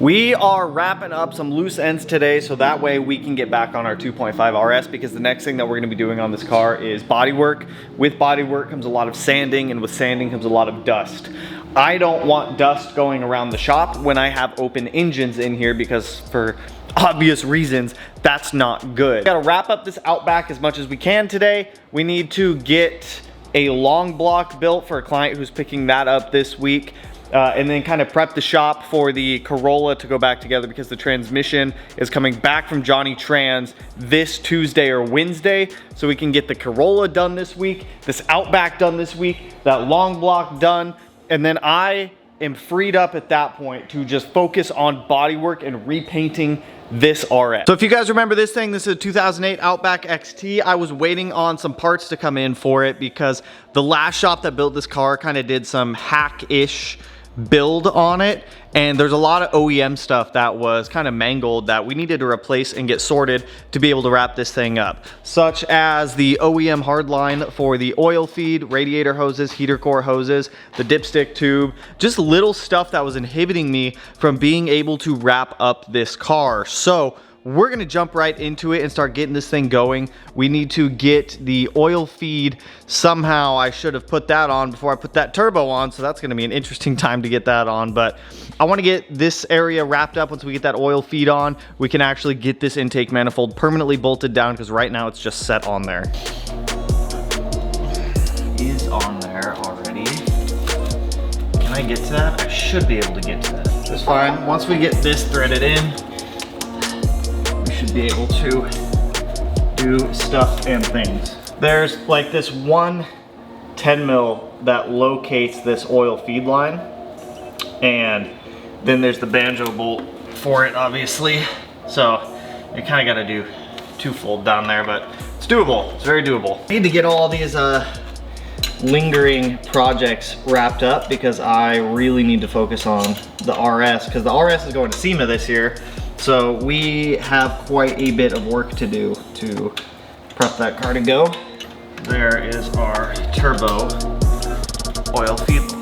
We are wrapping up some loose ends today so that way we can get back on our 2.5 RS, because the next thing that we're going to be doing on this car is bodywork. With bodywork comes a lot of sanding, and with sanding comes a lot of dust. I don't want dust going around the shop when I have open engines in here, because for obvious reasons, that's not good. Got to wrap up this Outback as much as we can today. We need to get a long block built for a client who's picking that up this week. And then kind of prep the shop for the Corolla to go back together, because the transmission is coming back from Johnny Trans this Tuesday or Wednesday. So we can get the Corolla done this week, this Outback done this week, that long block done. And then I am freed up at that point to just focus on bodywork and repainting this RS. So if you guys remember this thing, this is a 2008 Outback XT. I was waiting on some parts to come in for it because the last shop that built this car kind of did some hack-ish build on it, and there's a lot of OEM stuff that was kind of mangled that we needed to replace and get sorted to be able to wrap this thing up, such as the OEM hardline for the oil feed, radiator hoses, heater core hoses, the dipstick tube, just little stuff that was inhibiting me from being able to wrap up this car. So we're gonna jump right into it and start getting this thing going. We need to get the oil feed. Somehow I should have put that on before I put that turbo on, so that's gonna be an interesting time to get that on. But I wanna get this area wrapped up. Once we get that oil feed on, we can actually get this intake manifold permanently bolted down, because right now it's just set on there. It is on there already. Can I get to that? I should be able to get to that. That's fine. Once we get this threaded in, should be able to do stuff and things. There's like this one 10 mil that locates this oil feed line, and then there's the banjo bolt for it, obviously. So you kind of got to do twofold down there, but it's doable. It's very doable. I need to get all these lingering projects wrapped up, because I really need to focus on the RS, because the RS is going to SEMA this year. So we have quite a bit of work to do to prep that car to go. There is our turbo oil feed line.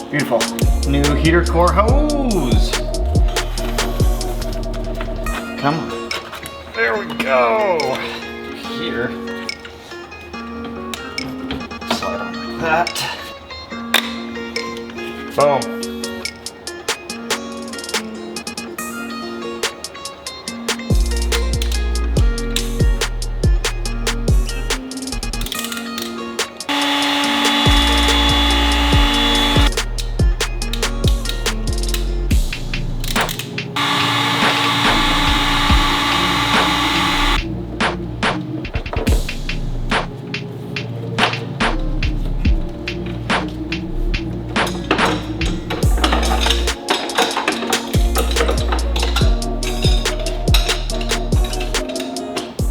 Beautiful. New heater core hose. Come on. There we go. Here. Slide on like that. Boom.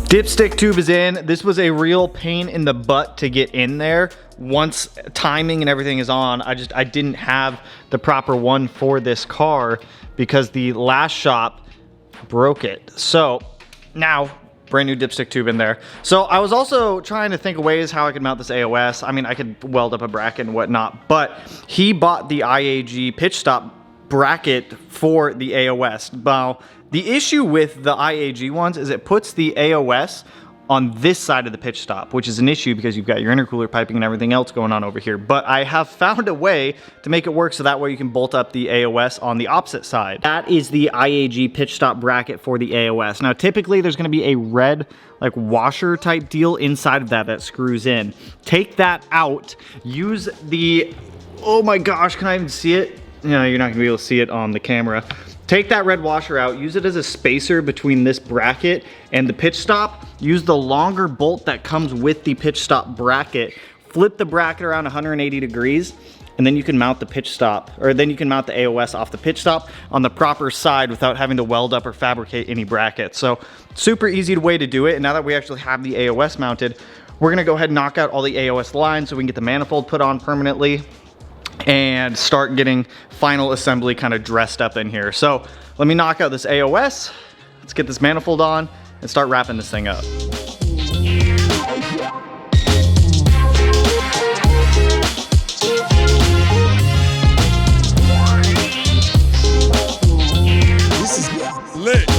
Dipstick tube is in. This was a real pain in the butt to get in there. Once timing and everything is on, I didn't have the proper one for this car because the last shop broke it. So now, brand new dipstick tube in there. So I was also trying to think of ways how I could mount this AOS. I mean, I could weld up a bracket and whatnot, but he bought the IAG pitch stop bracket for the AOS. Now, the issue with the IAG ones is it puts the AOS on this side of the pitch stop, which is an issue because you've got your intercooler piping and everything else going on over here. But I have found a way to make it work so that way you can bolt up the AOS on the opposite side. That is the IAG pitch stop bracket for the AOS. Now, typically there's gonna be a red like washer type deal inside of that screws in. Take that out, use the, oh my gosh, can I even see it? No, you're not gonna be able to see it on the camera. Take that red washer out, use it as a spacer between this bracket and the pitch stop. Use the longer bolt that comes with the pitch stop bracket. Flip the bracket around 180 degrees, and then you can mount the pitch stop, or then you can mount the AOS off the pitch stop on the proper side without having to weld up or fabricate any brackets. So super easy way to do it. And now that we actually have the AOS mounted, we're gonna go ahead and knock out all the AOS lines so we can get the manifold put on permanently and start getting final assembly kind of dressed up in here. So let me knock out this AOS, let's get this manifold on and start wrapping this thing up. This is lit.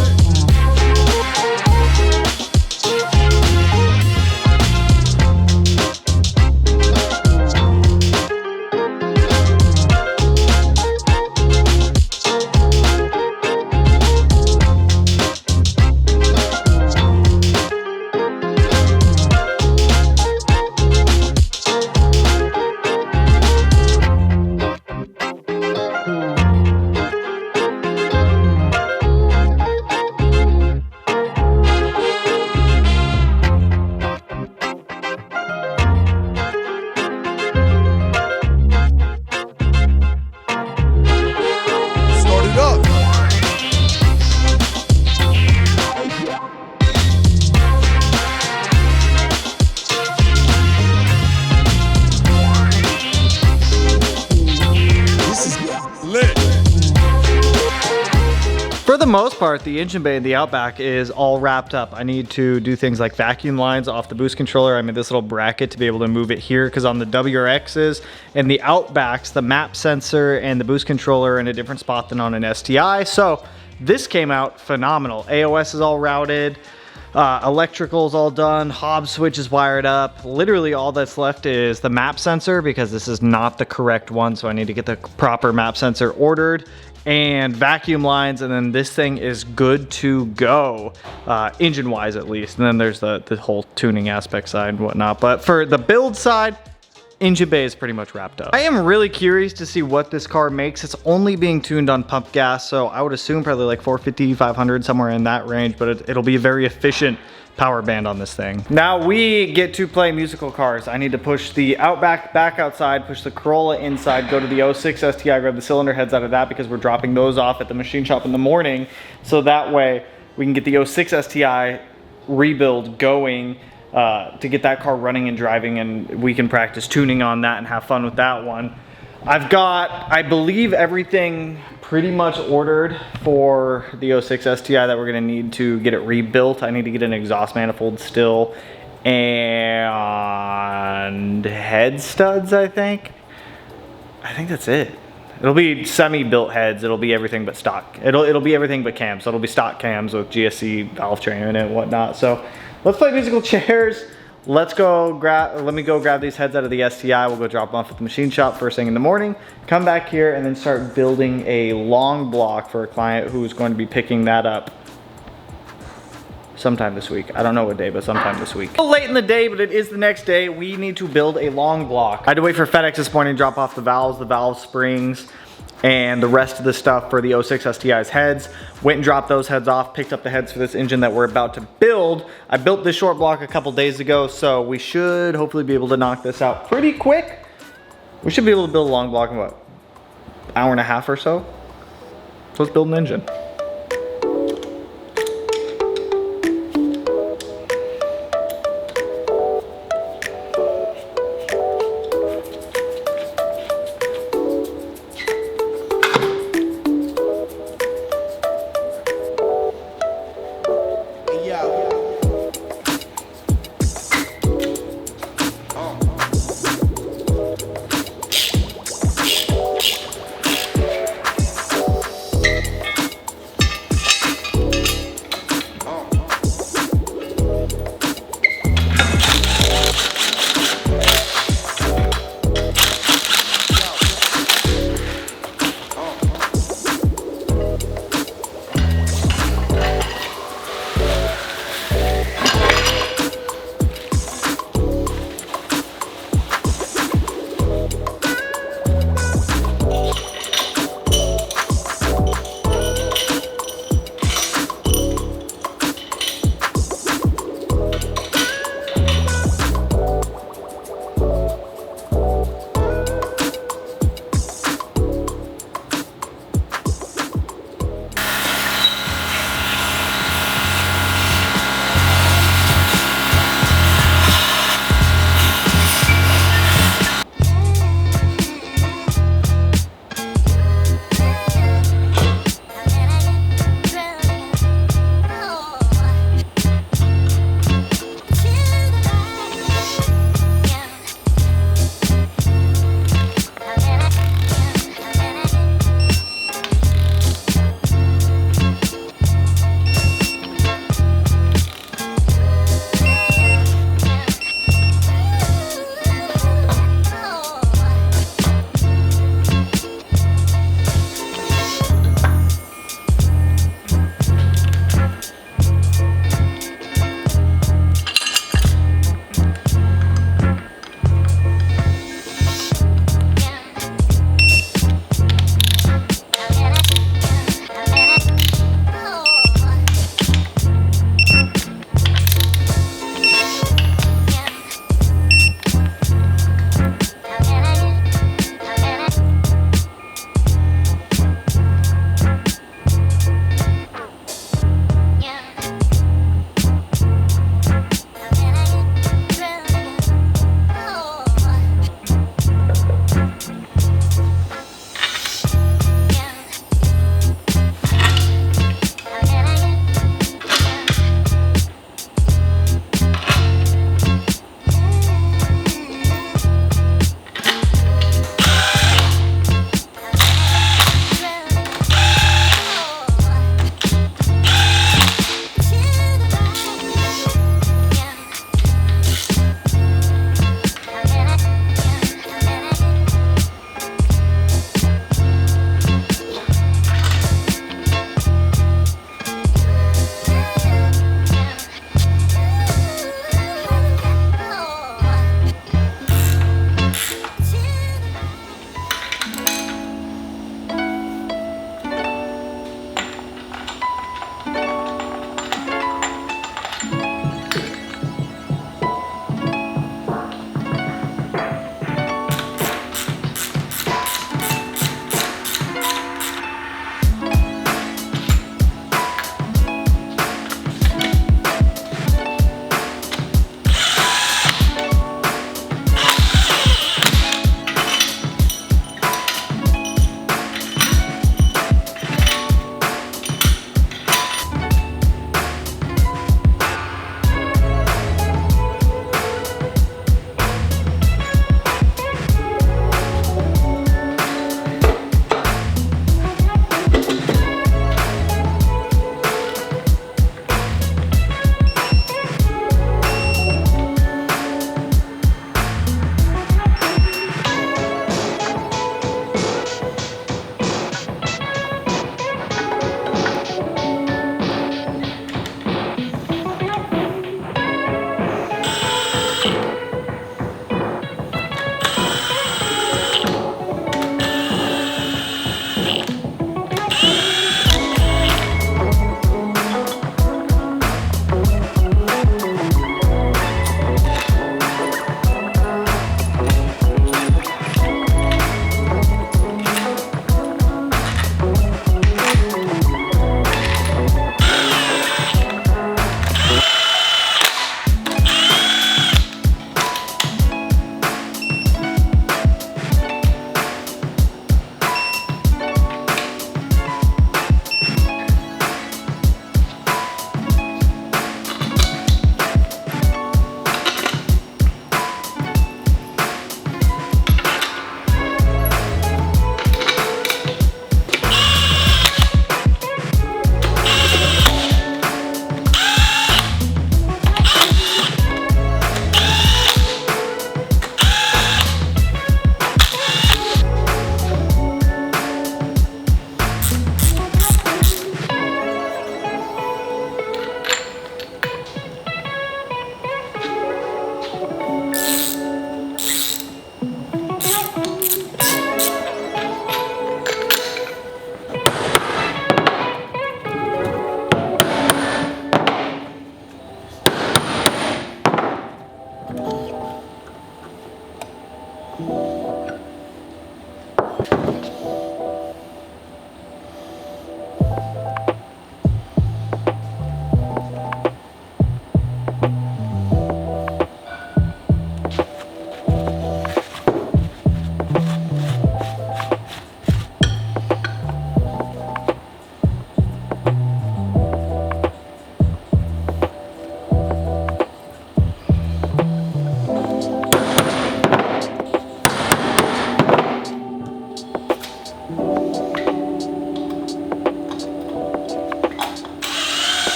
For the most part, the engine bay in the Outback is all wrapped up. I need to do things like vacuum lines off the boost controller. I made this little bracket to be able to move it here because on the WRXs and the Outbacks, the map sensor and the boost controller are in a different spot than on an STI. So this came out phenomenal. AOS is all routed. Electrical's all done, Hobbs switch is wired up. Literally all that's left is the map sensor because this is not the correct one, so I need to get the proper map sensor ordered, and vacuum lines, and then this thing is good to go, engine wise at least. And then there's the whole tuning aspect side and whatnot. But for the build side, engine bay is pretty much wrapped up. I am really curious to see what this car makes. It's only being tuned on pump gas, so I would assume probably like 450, 500, somewhere in that range, but it'll be a very efficient power band on this thing. Now we get to play musical cars. I need to push the Outback back outside, push the Corolla inside, go to the 06 STI, grab the cylinder heads out of that because we're dropping those off at the machine shop in the morning. So that way we can get the 06 STI rebuild going to get that car running and driving, and we can practice tuning on that and have fun with that one. I've got, I believe, everything pretty much ordered for the 06 STI that we're gonna need to get it rebuilt. I need to get an exhaust manifold still and head studs, I think. I think that's it. It'll be semi-built heads. It'll be everything but stock. It'll be everything but cams. So it'll be stock cams with GSC valve train in it and whatnot. So let's play musical chairs. Let me go grab these heads out of the STI. We'll go drop them off at the machine shop first thing in the morning, come back here and then start building a long block for a client who's going to be picking that up sometime this week. I don't know what day, but sometime this week. A little late in the day, but it is the next day. We need to build a long block. I had to wait for FedEx this morning to drop off the valve springs, and the rest of the stuff for the 06 STI's heads. Went and dropped those heads off, picked up the heads for this engine that we're about to build. I built this short block a couple days ago, so we should hopefully be able to knock this out pretty quick. We should be able to build a long block in what, hour and a half or so? So let's build an engine.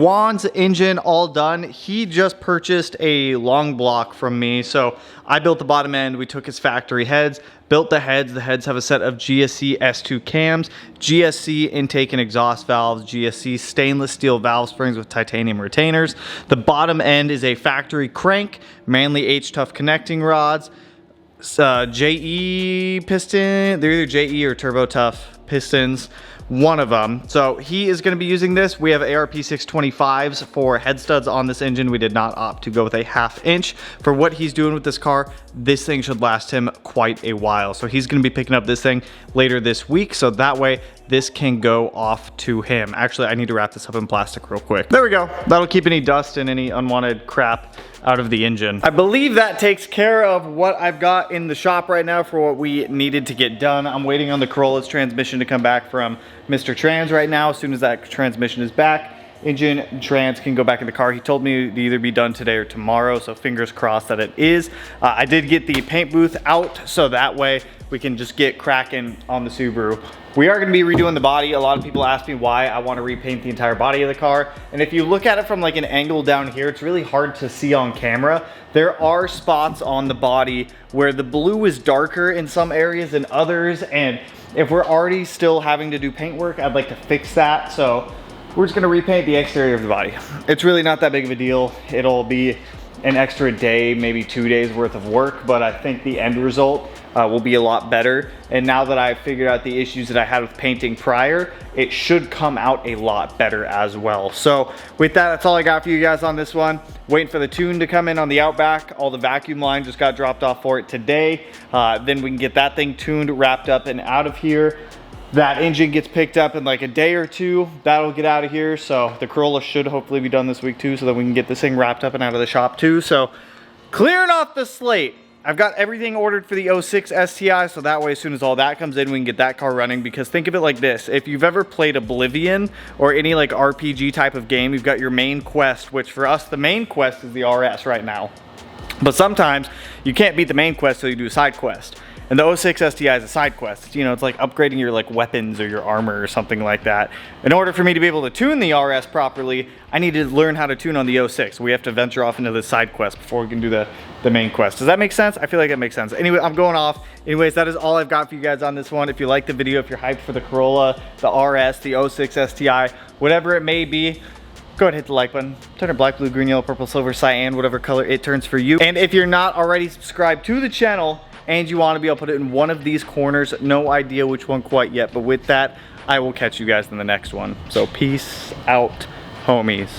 Juan's engine all done. He just purchased a long block from me. So I built the bottom end. We took his factory heads, built the heads. The heads have a set of GSC S2 cams, GSC intake and exhaust valves, GSC stainless steel valve springs with titanium retainers. The bottom end is a factory crank, Manley H-Tough connecting rods, JE piston. They're either JE or Turbo Tough pistons, one of them. So he is going to be using this. We have ARP 625s for head studs on this engine. We did not opt to go with a 1/2 inch. For what he's doing with this car, this thing should last him quite a while. So he's going to be picking up this thing later this week, so that way this can go off to him. Actually, I need to wrap this up in plastic real quick. There we go. That'll keep any dust and any unwanted crap out of the engine. I believe that takes care of what I've got in the shop right now for what we needed to get done. I'm waiting on the Corolla's transmission to come back from Mr. Trans right now. As soon as that transmission is back, engine and trans can go back in the car. He told me to either be done today or tomorrow, so fingers crossed that it is. I did get the paint booth out, so that way we can just get cracking on the Subaru. We are going to be redoing the body. A lot of people ask me why I want to repaint the entire body of the car, and if you look at it from like an angle down here, it's really hard to see on camera. There are spots on the body where the blue is darker in some areas than others, and if we're already still having to do paint work, I'd like to fix that. So we're just gonna repaint the exterior of the body. It's really not that big of a deal. It'll be an extra day, maybe 2 days worth of work, but I think the end result will be a lot better. And now that I've figured out the issues that I had with painting prior, it should come out a lot better as well. So with that, that's all I got for you guys on this one. Waiting for the tune to come in on the Outback. All the vacuum line just got dropped off for it today. Then we can get that thing tuned, wrapped up and out of here. That engine gets picked up in like a day or two. That'll get out of here. So the Corolla should hopefully be done this week too, so that we can get this thing wrapped up and out of the shop too. So clearing off the slate. I've got everything ordered for the 06 STI, so that way as soon as all that comes in, we can get that car running. Because think of it like this: if you've ever played Oblivion or any like RPG type of game, you've got your main quest, which for us the main quest is the RS right now. But sometimes you can't beat the main quest, so you do a side quest. And the 06 STI is a side quest. You know, it's like upgrading your like weapons or your armor or something like that. In order for me to be able to tune the RS properly, I need to learn how to tune on the 06. We have to venture off into the side quest before we can do the main quest. Does that make sense? I feel like it makes sense. Anyway, I'm going off. Anyways, that is all I've got for you guys on this one. If you like the video, if you're hyped for the Corolla, the RS, the 06 STI, whatever it may be, go ahead and hit the like button. Turn it black, blue, green, yellow, purple, silver, cyan, whatever color it turns for you. And if you're not already subscribed to the channel and you want to be able to put it in one of these corners, no idea which one quite yet, but with that, I will catch you guys in the next one. So peace out, homies.